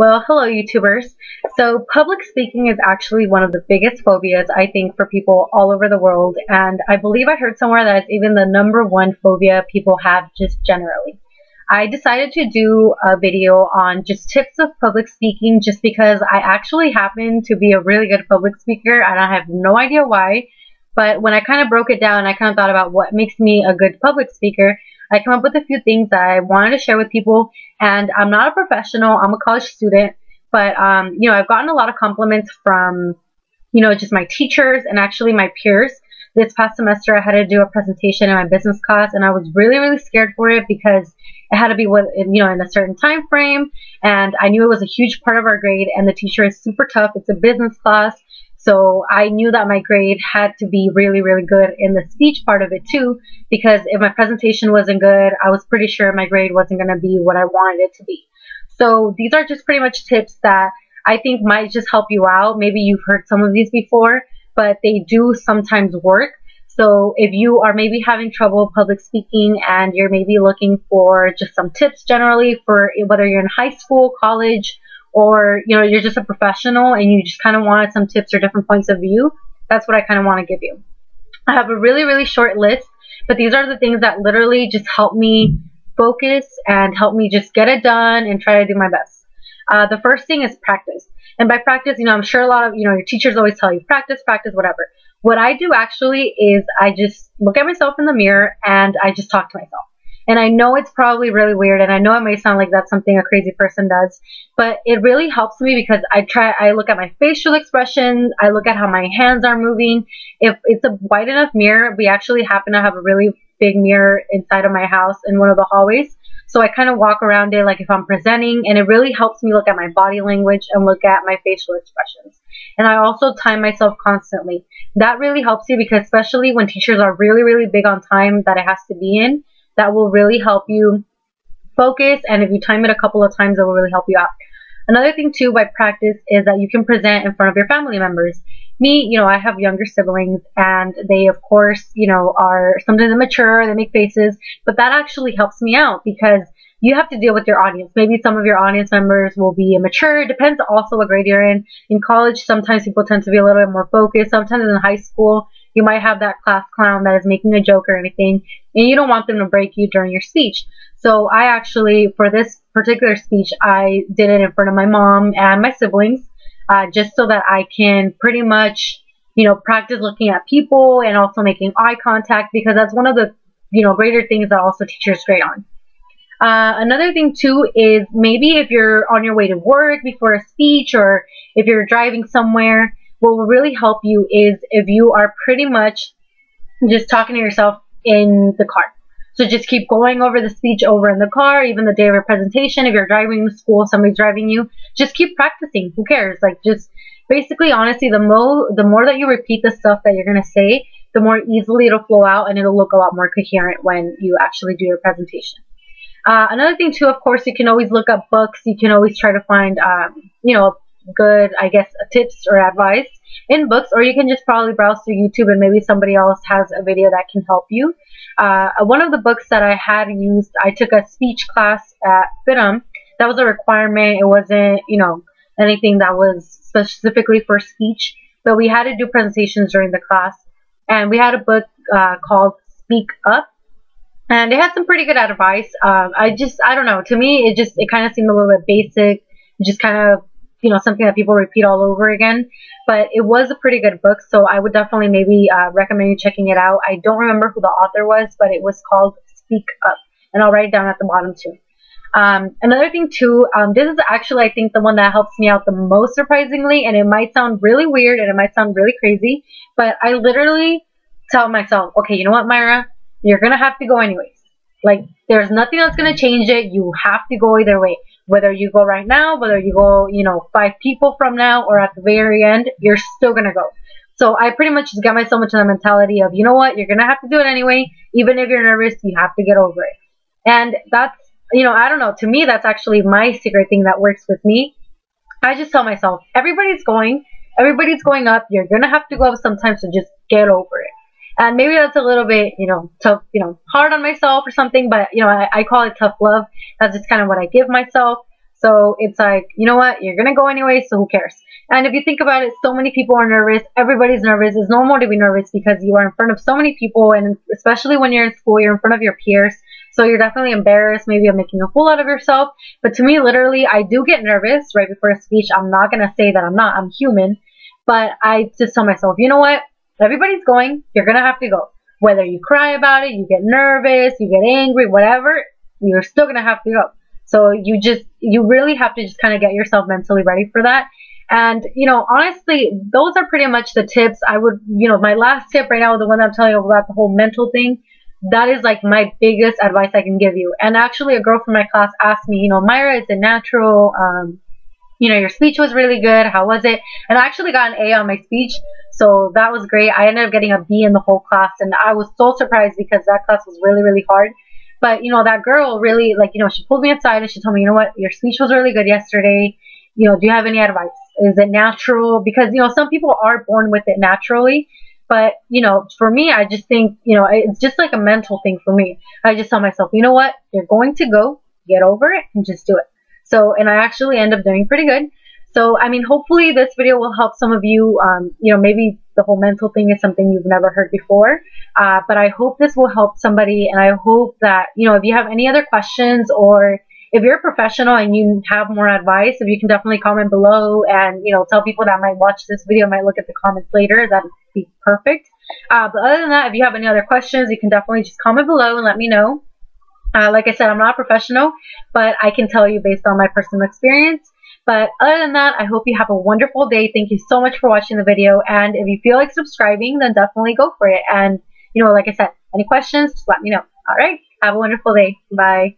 Well, hello YouTubers. So public speaking is actually one of the biggest phobias I think for people all over the world, and I believe I heard somewhere that it's even the number one phobia people have just generally. I decided to do a video on just tips of public speaking just because I actually happen to be a really good public speaker and I have no idea why. But when I kind of broke it down, I kind of thought about what makes me a good public speaker. I came up with a few things that I wanted to share with people, and I'm not a professional. I'm a college student, but I've gotten a lot of compliments from, just my teachers and actually my peers. This past semester, I had to do a presentation in my business class, and I was really, really scared for it because it had to be in a certain time frame, and I knew it was a huge part of our grade, and the teacher is super tough. It's a business class. So I knew that my grade had to be really, really good in the speech part of it too, because if my presentation wasn't good, I was pretty sure my grade wasn't going to be what I wanted it to be. So these are just pretty much tips that I think might just help you out. Maybe you've heard some of these before, but they do sometimes work. So if you are maybe having trouble public speaking and you're maybe looking for just some tips generally for whether you're in high school, college, or you're just a professional and you just kind of wanted some tips or different points of view, that's what I kind of want to give you. I have a really, really short list, but these are the things that literally just help me focus and help me just get it done and try to do my best. The first thing is practice. And by practice, I'm sure a lot of, your teachers always tell you practice, practice, whatever. What I do actually is I just look at myself in the mirror and I just talk to myself. And I know it's probably really weird, and I know it may sound like that's something a crazy person does, but it really helps me because I look at my facial expressions, I look at how my hands are moving. If it's a wide enough mirror, we actually happen to have a really big mirror inside of my house in one of the hallways. So I kind of walk around it like if I'm presenting, and it really helps me look at my body language and look at my facial expressions. And I also time myself constantly. That really helps you because especially when teachers are really, really big on time that it has to be in, that will really help you focus, and if you time it a couple of times, it will really help you out. Another thing too by practice is that you can present in front of your family members. Me, I have younger siblings, and they of course, are sometimes immature, they make faces, but that actually helps me out because you have to deal with your audience. Maybe some of your audience members will be immature. It depends also what grade you're in. In college, sometimes people tend to be a little bit more focused. Sometimes in high school, you might have that class clown that is making a joke or anything, and you don't want them to break you during your speech. So I actually, for this particular speech, I did it in front of my mom and my siblings, just so that I can pretty much, practice looking at people and also making eye contact, because that's one of the, greater things that also teachers grade on. Another thing too is maybe if you're on your way to work before a speech, or if you're driving somewhere, what will really help you is if you are pretty much just talking to yourself in the car. So just keep going over the speech over in the car, even the day of your presentation. If you're driving to school, somebody's driving you, just keep practicing. Who cares? Like, just basically, honestly, the more that you repeat the stuff that you're going to say, the more easily it'll flow out and it'll look a lot more coherent when you actually do your presentation. Another thing too, of course, you can always look up books. You can always try to find, good, I guess, tips or advice in books, or you can just probably browse through YouTube and maybe somebody else has a video that can help you. One of the books that I had used, I took a speech class at FIDM. That was a requirement. It wasn't, anything that was specifically for speech, but we had to do presentations during the class, and we had a book called Speak Up. And it had some pretty good advice. I don't know. To me, it kind of seemed a little bit basic. Just kind of, something that people repeat all over again. But it was a pretty good book, so I would definitely maybe recommend you checking it out. I don't remember who the author was, but it was called Speak Up. And I'll write it down at the bottom too. Another thing too, this is actually, I think, the one that helps me out the most, surprisingly. And it might sound really weird and it might sound really crazy, but I literally tell myself, okay, you know what, Myra? You're going to have to go anyways. Like, there's nothing that's going to change it. You have to go either way. Whether you go right now, whether you go, 5 people from now, or at the very end, you're still going to go. So I pretty much just got myself into the mentality of, you know what, you're going to have to do it anyway. Even if you're nervous, you have to get over it. And that's, I don't know. To me, that's actually my secret thing that works with me. I just tell myself, everybody's going up. You're going to have to go up sometimes, so just get over it. And maybe that's a little bit, tough, hard on myself or something, but, I call it tough love. That's just kind of what I give myself. So it's like, you know what, you're gonna go anyway, so who cares? And if you think about it, so many people are nervous. Everybody's nervous. It's normal to be nervous because you are in front of so many people, and especially when you're in school, you're in front of your peers. So you're definitely embarrassed, maybe of making a fool out of yourself. But to me, literally, I do get nervous right before a speech. I'm not gonna say that I'm not. I'm human. But I just tell myself, you know what? Everybody's going. You're gonna have to go. Whether you cry about it, you get nervous, you get angry, whatever, you're still gonna have to go. So you really have to just kind of get yourself mentally ready for that. And, you know, honestly, those are pretty much the tips. I would, you know, my last tip right now, the one I'm telling you about the whole mental thing, that is like my biggest advice I can give you. And actually, a girl from my class asked me, you know, Myra, is it natural? You know, your speech was really good. How was it? And I actually got an A on my speech. So that was great. I ended up getting a B in the whole class. And I was so surprised because that class was really, really hard. But, you know, that girl really, like, you know, she pulled me aside and she told me, you know what, your speech was really good yesterday. You know, do you have any advice? Is it natural? Because, you know, some people are born with it naturally. But, you know, for me, I just think, you know, it's just like a mental thing for me. I just tell myself, you know what, you're going to go, get over it, and just do it. So, and I actually end up doing pretty good. So, I mean, hopefully this video will help some of you. You know, maybe the whole mental thing is something you've never heard before. But I hope this will help somebody. And I hope that, you know, if you have any other questions, or if you're a professional and you have more advice, if you can definitely comment below and, you know, tell people that might watch this video, might look at the comments later, that'd be perfect. But other than that, if you have any other questions, you can definitely just comment below and let me know. Like I said, I'm not a professional, but I can tell you based on my personal experience. But other than that, I hope you have a wonderful day. Thank you so much for watching the video. And if you feel like subscribing, then definitely go for it. And, you know, like I said, any questions, just let me know. All right. Have a wonderful day. Bye.